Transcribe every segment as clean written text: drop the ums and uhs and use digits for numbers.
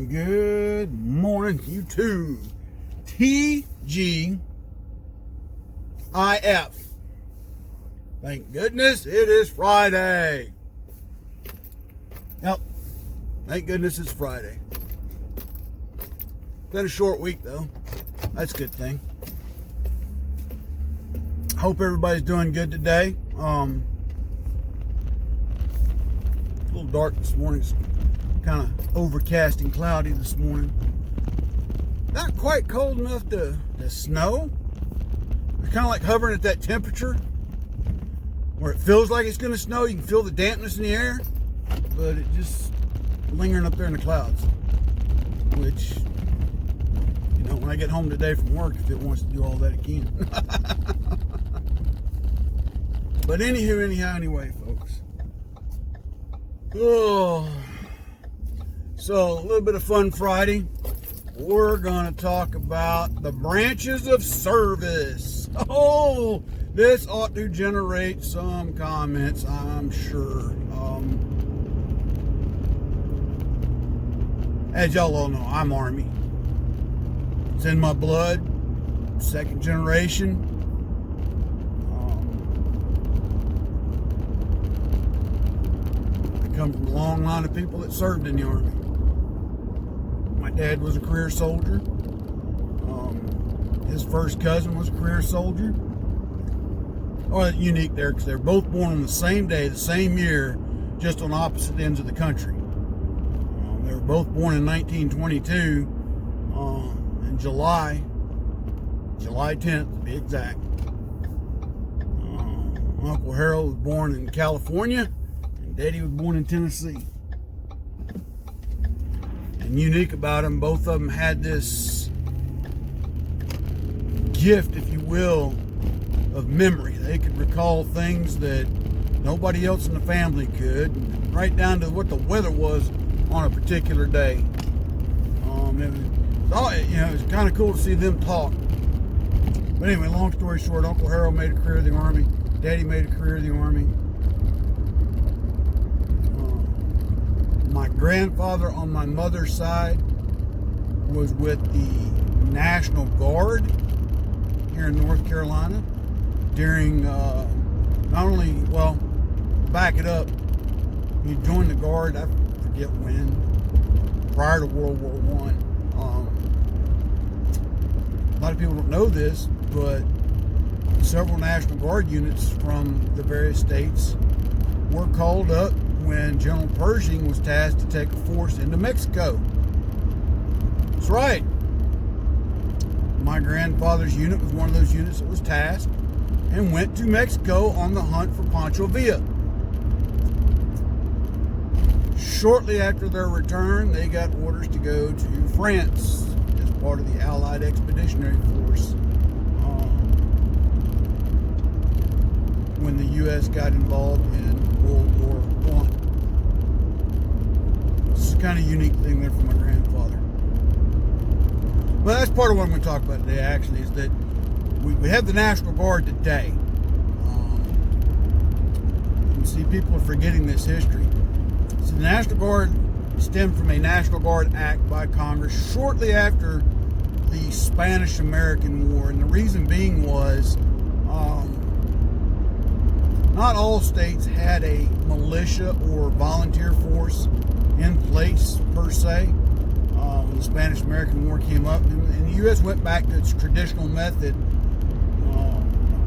Good morning, YouTube. T.G.I.F. Thank goodness it is Friday. Yep. Thank goodness it's Friday. Been a short week though. That's a good thing. Hope everybody's doing good today. A little dark this morning. It's kind of overcast and cloudy this morning. Not quite cold enough to snow. It's kind of like hovering at that temperature where it feels like it's going to snow. You can feel the dampness in the air, but it just lingering up there in the clouds. Which, you know, when I get home today from work, if it wants to do all that, it can. But anyway, folks. Oh, so a little bit of fun Friday. We're going to talk about the branches of service. Oh, this ought to generate some comments, I'm sure. As y'all all know, I'm Army. It's in my blood. Second generation. I come from a long line of people that served in the Army. My dad was a career soldier. His first cousin was a career soldier. Oh, unique there because they're both born on the same day, the same year, just on opposite ends of the country. They were both born in 1922, in July 10th to be exact. Uncle Harold was born in California, and Daddy was born in Tennessee. And unique about them, both of them had this gift, if you will, of memory. They could recall things that nobody else in the family could, right down to what the weather was on a particular day. It was kind of cool to see them talk. But anyway, long story short, Uncle Harold made a career in the Army. Daddy made a career in the Army. My grandfather on my mother's side was with the National Guard here in North Carolina during back it up. He joined the Guard, I forget when, prior to World War I. A lot of people don't know this, but several National Guard units from the various states were called up when General Pershing was tasked to take a force into Mexico. That's right. My grandfather's unit was one of those units that was tasked and went to Mexico on the hunt for Pancho Villa. Shortly after their return, they got orders to go to France as part of the Allied Expeditionary Force when the U.S. got involved in World War I. This is a kind of unique thing there for my grandfather. But that's part of what I'm going to talk about today, actually, is that we have the National Guard today. You can see people are forgetting this history. So the National Guard stemmed from a National Guard Act by Congress shortly after the Spanish-American War. And the reason being was not all states had a militia or volunteer force in place, per se. When the Spanish-American War came up, and the U.S. went back to its traditional method,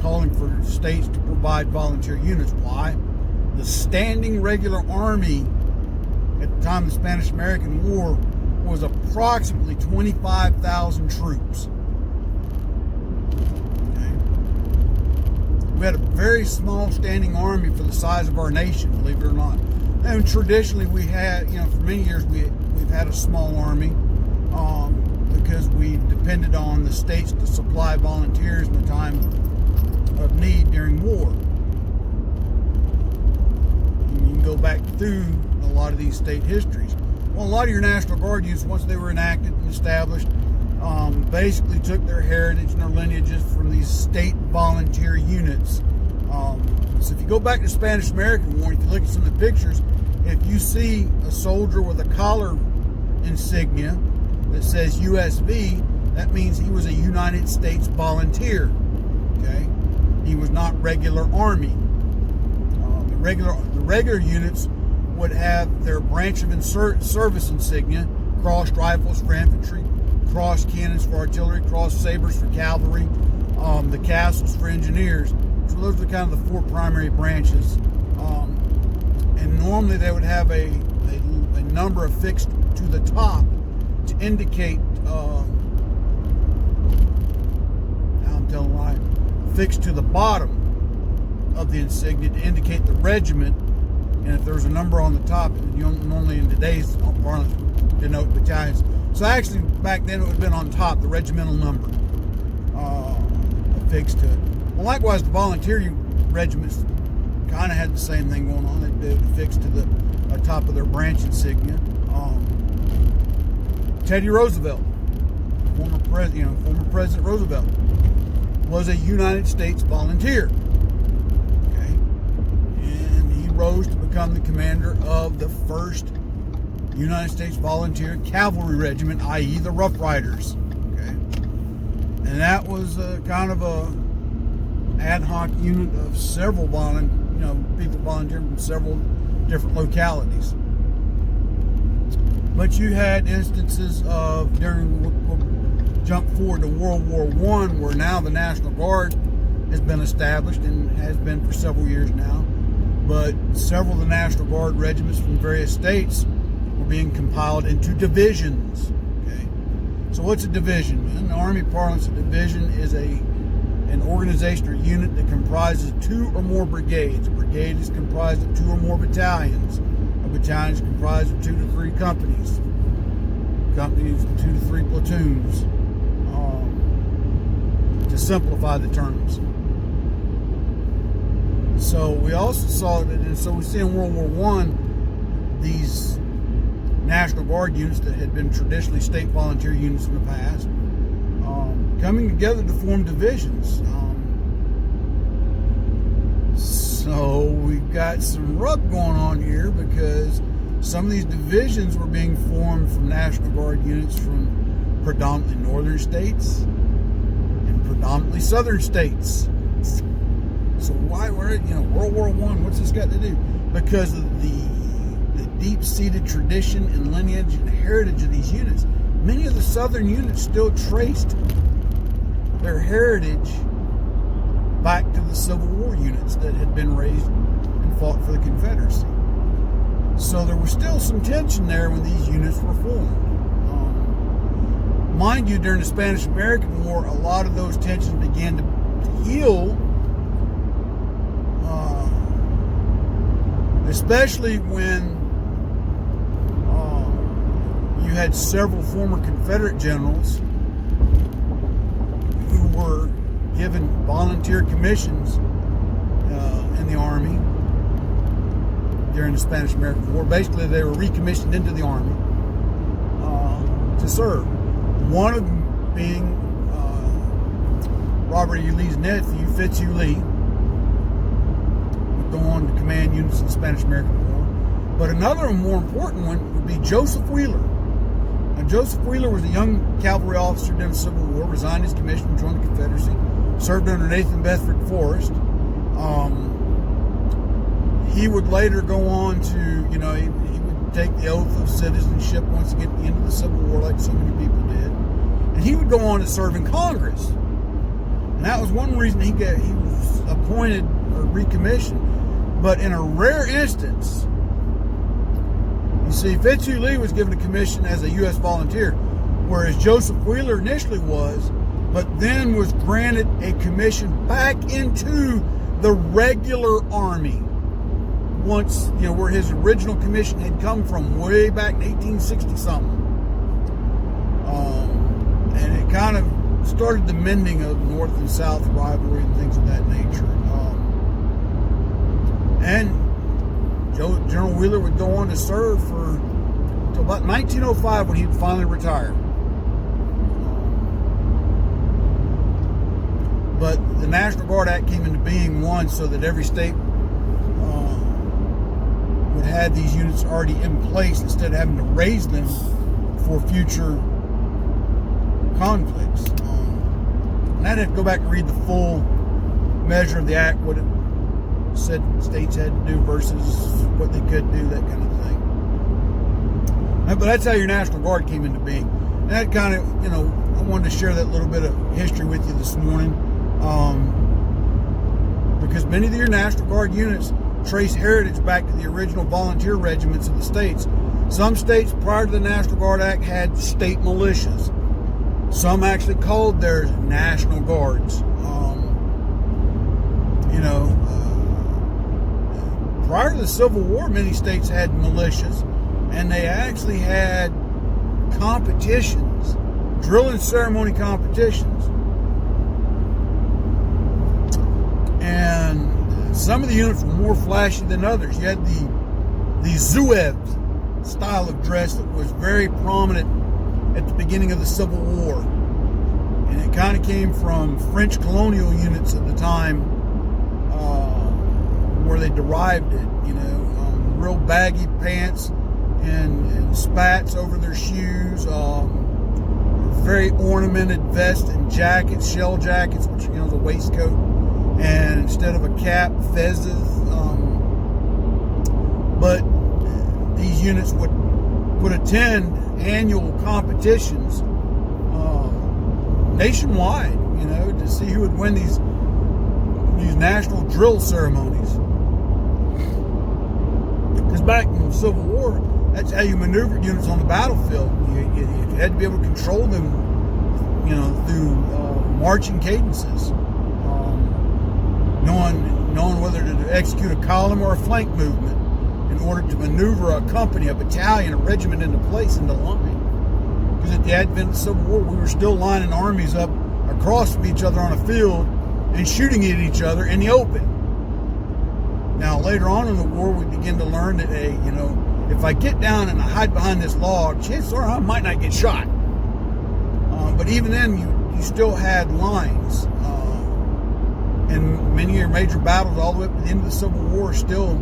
calling for states to provide volunteer units. Why? The standing regular army at the time of the Spanish-American War was approximately 25,000 troops. Okay. We had a very small standing army for the size of our nation, believe it or not. And traditionally we had, for many years we've had a small army because we depended on the states to supply volunteers in the time of need during war. And you can go back through a lot of these state histories. Well, a lot of your National Guard units, once they were enacted and established, basically took their heritage and their lineages from these state volunteer units. So if you go back to the Spanish-American War, if you look at some of the pictures, if you see a soldier with a collar insignia that says USV, that means he was a United States volunteer. Okay, he was not regular Army. The regular units would have their branch of service insignia: crossed rifles for infantry, crossed cannons for artillery, crossed sabers for cavalry, the castles for engineers. So those are kind of the four primary branches. And normally they would have a number affixed to the top to indicate, now I'm telling a lie, affixed to the bottom of the insignia to indicate the regiment. And if there's a number on the top, you normally in today's parlance denote battalions. So actually back then it would have been on top, the regimental number affixed to it. Well, likewise, the volunteer regiments kind of had the same thing going on. They affixed to the top of their branch insignia. Teddy Roosevelt, former President Roosevelt, was a United States volunteer. Okay, and he rose to become the commander of the 1st United States Volunteer Cavalry Regiment, i.e., the Rough Riders. Okay, and that was kind of a ad hoc unit of several people volunteering from several different localities. But you had instances of, we'll jump forward to World War I, where now the National Guard has been established and has been for several years now. But several of the National Guard regiments from various states were being compiled into divisions. Okay, so what's a division? In the Army parlance, a division is an organization or unit that comprises 2 or more brigades. A brigade is comprised of 2 or more battalions. A battalion is comprised of 2 to 3 companies. Companies, 2 to 3 platoons. To simplify the terms. So we also saw that, and so we see in World War I, these National Guard units that had been traditionally state volunteer units in the past, coming together to form divisions. So we've got some rub going on here, because some of these divisions were being formed from National Guard units from predominantly northern states and predominantly southern states. So why were World War I? What's this got to do? Because of the deep-seated tradition and lineage and heritage of these units. Many of the southern units still traced their heritage back to the Civil War units that had been raised and fought for the Confederacy. So there was still some tension there when these units were formed. Mind you, during the Spanish-American War, a lot of those tensions began to heal, especially when you had several former Confederate generals who were given volunteer commissions in the Army during the Spanish-American War. Basically, they were recommissioned into the Army to serve. One of them being Robert E. Lee's nephew, Fitzhugh Lee, would go on to command units in the Spanish-American War. But another and more important one would be Joseph Wheeler. Now, Joseph Wheeler was a young cavalry officer during the Civil War, resigned his commission and joined the Confederacy, served under Nathan Bedford Forrest. He would later go on to, he would take the oath of citizenship once again at the end of the Civil War, like so many people did. And he would go on to serve in Congress. And that was one reason he was appointed or recommissioned. But in a rare instance, you see, Fitzhugh Lee was given a commission as a U.S. volunteer, whereas Joseph Wheeler initially was, but then was granted a commission back into the regular Army. Once, where his original commission had come from way back in 1860-something. And it kind of started the mending of North and South rivalry and things of that nature. And General Wheeler would go on to serve until about 1905 when he'd finally retire. But the National Guard Act came into being, one, so that every state would have these units already in place instead of having to raise them for future conflicts. And I'd have to go back and read the full measure of the act, what it said states had to do versus what they could do, that kind of thing. But that's how your National Guard came into being. And that kind of, I wanted to share that little bit of history with you this morning, because many of your National Guard units trace heritage back to the original volunteer regiments of the states. Some states prior to the National Guard Act had state militias. Some actually called theirs National Guards. Prior to the Civil War, many states had militias, and they actually had competitions, drill and ceremony competitions. And some of the units were more flashy than others. You had the Zouave style of dress that was very prominent at the beginning of the Civil War. And it kind of came from French colonial units at the time, where they derived it, real baggy pants and spats over their shoes, very ornamented vests and jackets, shell jackets, which is a waistcoat, and instead of a cap, fezzes. But these units would attend annual competitions nationwide, to see who would win these national drill ceremonies. Because back in the Civil War, that's how you maneuvered units on the battlefield. You had to be able to control them, through marching cadences, knowing whether to execute a column or a flank movement in order to maneuver a company, a battalion, a regiment into place, into line. Because at the advent of the Civil War, we were still lining armies up across from each other on a field and shooting at each other in the open. Now, later on in the war, we begin to learn that, hey, if I get down and I hide behind this log, chances are I might not get shot. But even then, you still had lines. And many of your major battles, all the way up to the end of the Civil War, still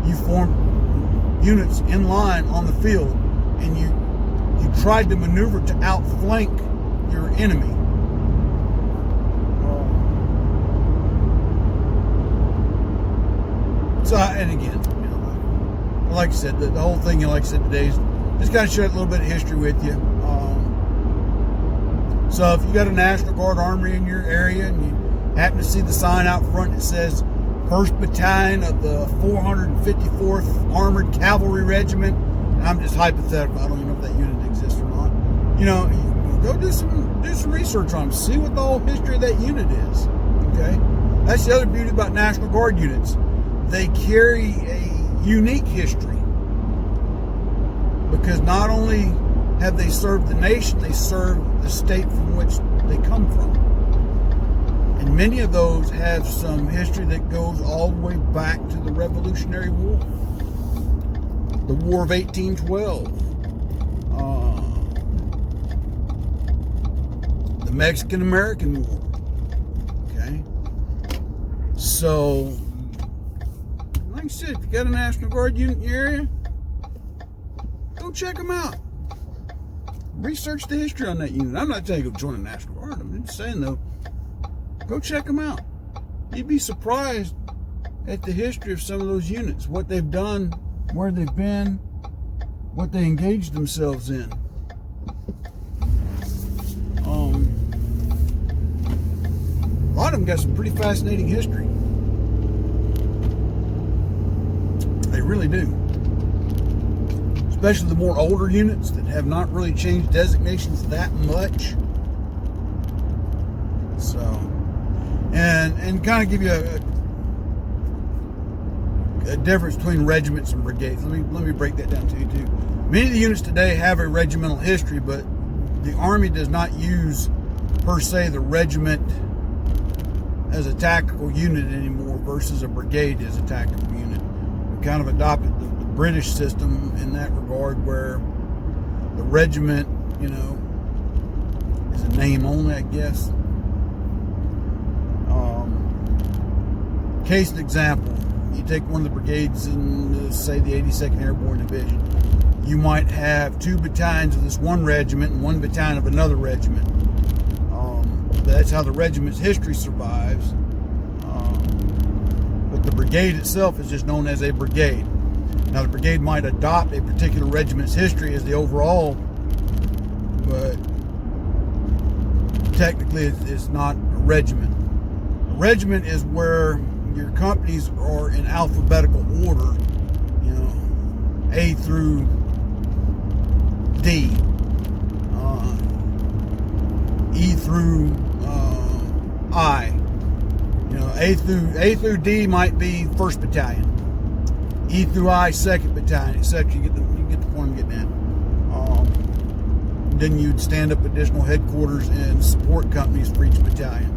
you formed units in line on the field, and you tried to maneuver to outflank your enemy. So, and again, like I said, the whole thing, like I said today, is just kind of share a little bit of history with you. So if you got a National Guard armory in your area and you happen to see the sign out front that says 1st Battalion of the 454th Armored Cavalry Regiment, and I'm just hypothetical, I don't even know if that unit exists or not, go do some research on them, see what the whole history of that unit is. Okay, that's the other beauty about National Guard units. They carry a unique history, because not only have they served the nation, they serve the state from which they come from. And many of those have some history that goes all the way back to the Revolutionary War, the War of 1812, the Mexican-American War. Okay, so like I said, if you got a National Guard unit in your area, go check them out. Research the history on that unit. I'm not telling you go join the National Guard. I'm just saying, though, go check them out. You'd be surprised at the history of some of those units, what they've done, where they've been, what they engaged themselves in. A lot of them got some pretty fascinating history. They really do. Especially the more older units that have not really changed designations that much. So, and kind of give you a difference between regiments and brigades. Let me break that down to you too. Many of the units today have a regimental history, but the Army does not use per se the regiment as a tactical unit anymore versus a brigade as a tactical unit. We kind of adopted the British system in that regard, where the regiment, is a name only, I guess. Case in example, you take one of the brigades in, say, the 82nd Airborne Division. you might have 2 battalions of this one regiment and 1 battalion of another regiment. That's how the regiment's history survives. But the brigade itself is just known as a brigade. Now, the brigade might adopt a particular regiment's history as the overall, but technically it's not a regiment. A regiment is where your companies are in alphabetical order, you know, A through D, E through I. You know, A through D might be 1st Battalion. E through I, 2nd Battalion, etc. You get the point I'm getting at. Then you'd stand up additional headquarters and support companies for each battalion.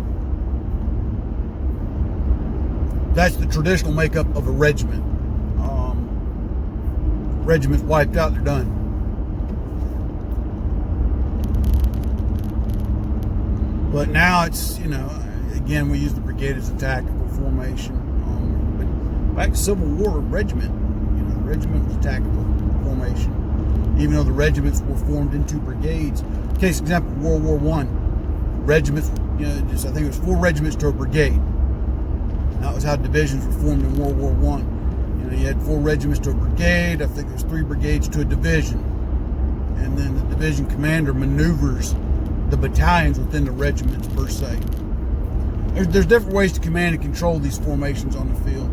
That's the traditional makeup of a regiment. Regiment's wiped out, they're done. But now it's, you know, again, we use the brigade as a tactical formation. But back to Civil War, regiment, you know, the regiment was a tactical formation. Even though the regiments were formed into brigades. Case example, World War I, regiments, you know, I think it was 4 regiments to a brigade. That was how divisions were formed in World War I. You know, you had 4 regiments to a brigade. I think there was 3 brigades to a division. And then the division commander maneuvers the battalions within the regiments per se. There's different ways to command and control these formations on the field.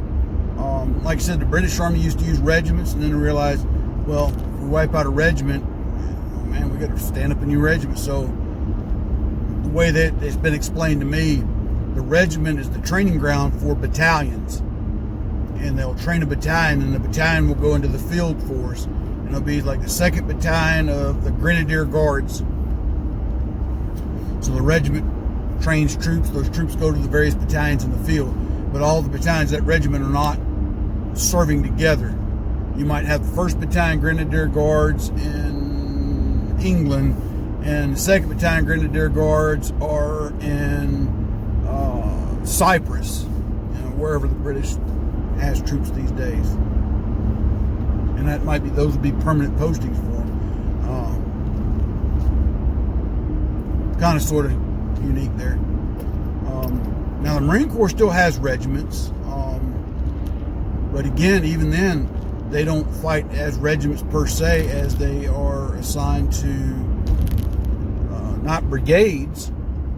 Like I said, the British Army used to use regiments, and then they realized, well, if we wipe out a regiment, oh man, we got to stand up a new regiment. So the way that it's been explained to me, the regiment is the training ground for battalions, and they'll train a battalion, and the battalion will go into the field force, and it'll be like the 2nd Battalion of the Grenadier Guards. So the regiment trains troops. Those troops go to the various battalions in the field, but all the battalions of that regiment are not serving together. You might have the 1st Battalion Grenadier Guards in England, and the 2nd Battalion Grenadier Guards are in Cyprus, you know, wherever the British has troops these days. And that might be, those would be permanent postings for them. Kind of sort of unique there. Now the Marine Corps still has regiments, but again, even then, they don't fight as regiments per se, as they are assigned to not brigades,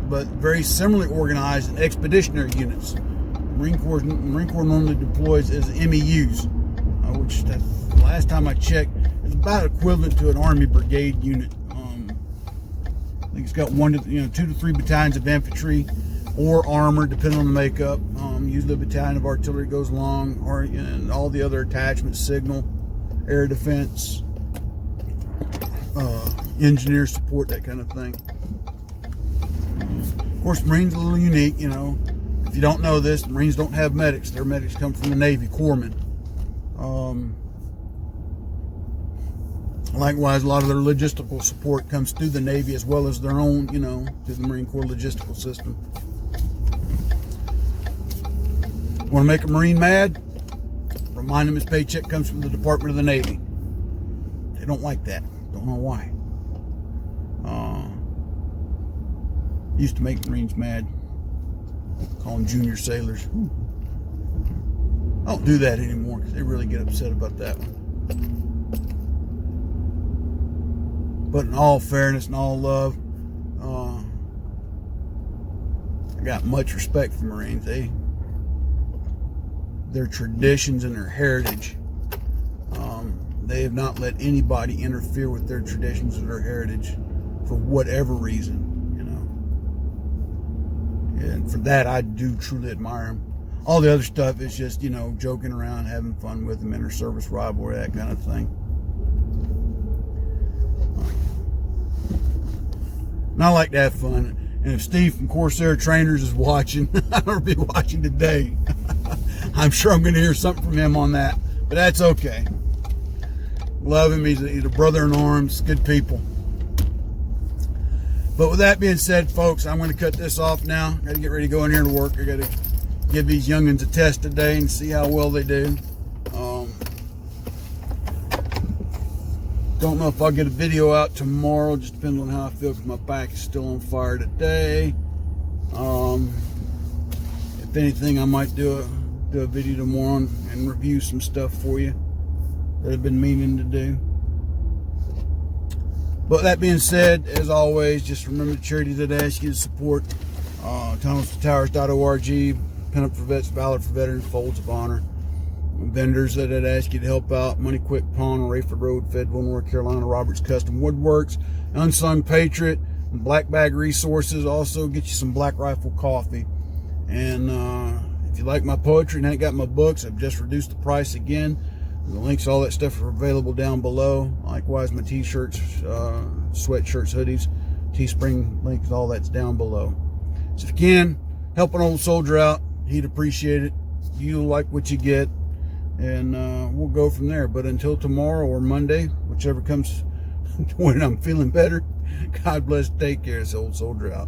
but very similarly organized in expeditionary units. Marine Corps normally deploys as MEUs, which the last time I checked is about equivalent to an Army brigade unit. I think it's got 2 to 3 battalions of infantry or armor, depending on the makeup. Usually a battalion of artillery goes along, and all the other attachments, signal, air defense, engineer support, that kind of thing. Of course, Marines are a little unique, you know. If you don't know this, the Marines don't have medics. Their medics come from the Navy, corpsmen. Likewise, a lot of their logistical support comes through the Navy as well as their own, you know, through the Marine Corps logistical system. Want to make a Marine mad? Remind him his paycheck comes from the Department of the Navy. They don't like that. Don't know why. Used to make Marines mad. Call them junior sailors. I don't do that anymore because they really get upset about that one. But in all fairness and all love, I got much respect for Marines. Their traditions and their heritage, they have not let anybody interfere with their traditions or their heritage for whatever reason, you know. And for that, I do truly admire them. All the other stuff is just, you know, joking around, having fun with them, inter-service rivalry, that kind of thing. And I like to have fun. And if Steve from Corsair Trainers is watching, I don't be watching today. I'm sure I'm going to hear something from him on that. But that's okay. Love him. He's a brother in arms. Good people. But with that being said, folks, I'm going to cut this off now. Got to get ready to go in here to work. I got to give these youngins a test today and see how well they do. Don't know if I'll get a video out tomorrow. Just depends on how I feel, because my back is still on fire today. If anything, I might do a video tomorrow and review some stuff for you that I've been meaning to do. But that being said, as always, just remember the charities that ask you to support. TunnelsToTowers.org, Pin Up for Vets, Valor for Veterans, Folds of Honor. Vendors that ask you to help out: Money Quick Pawn, Rayford Road, Fayetteville, North Carolina, Roberts Custom Woodworks, Unsung Patriot, and Black Bag Resources. Also get you some Black Rifle coffee. And if you like my poetry and ain't got my books, I've just reduced the price again. The links, all that stuff are available down below. Likewise, my t-shirts, sweatshirts, hoodies, Teespring links, all that's down below. So if you can, help an old soldier out, he'd appreciate it. You like what you get, and we'll go from there. But until tomorrow or Monday, whichever comes when I'm feeling better, God bless, take care. This old soldier out.